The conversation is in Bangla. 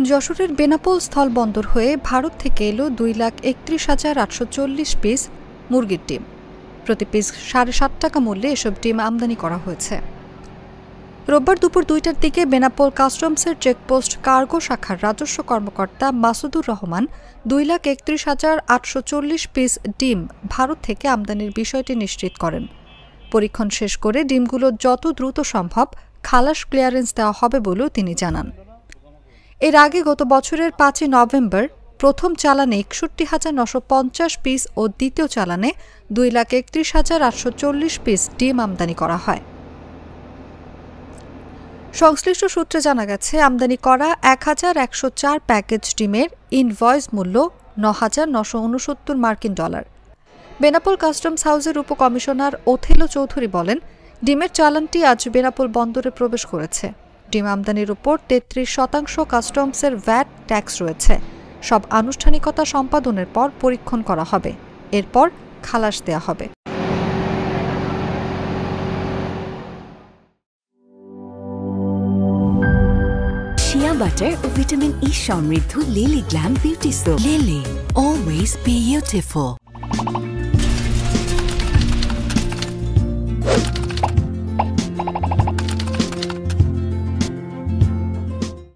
যশোরের বেনাপোল স্থলবন্দর হয়ে ভারত থেকে এলো 2,31,840 পিস মুরগির ডিম। প্রতি পিস £7.5 টাকা মূল্যে এসব ডিম আমদানি করা হয়েছে। রোববার দুপুর 2টার দিকে বেনাপোল কাস্টমসের চেকপোস্ট কার্গো শাখার রাজস্ব কর্মকর্তা মাসুদুর রহমান 2,31,840 পিস ডিম ভারত থেকে আমদানির বিষয়টি নিশ্চিত করেন। পরীক্ষণ শেষ করে ডিমগুলো যত দ্রুত সম্ভব খালাস ক্লিয়ারেন্স দেওয়া হবে বলেও তিনি জানান। এর আগে গত বছরের 5 নভেম্বর প্রথম চালানে 61,950 পিস ও দ্বিতীয় চালানে 2,31,840 পিস ডিম আমদানি করা হয়। সংশ্লিষ্ট সূত্রে জানা গেছে, আমদানি করা 1,104 প্যাকেজ ডিমের ইনভয়েস মূল্য $9,969 মার্কিন। বেনাপোল কাস্টমস হাউসের উপকমিশনার ওথেলো চৌধুরী বলেন, ডিমের চালানটি আজ বেনাপোল বন্দরে প্রবেশ করেছে। ডিম আমদানির উপর 33% কাস্টমসের ভ্যাট ট্যাক্স রয়েছে। সব আনুষ্ঠানিকতা সম্পাদনের পর পরীক্ষণ করা হবে, এরপর খালাস দেয়া হবে। শিয়া বাটার ও ভিটামিন ই সমৃদ্ধ lily glam beauty soap. Lily, always beautiful.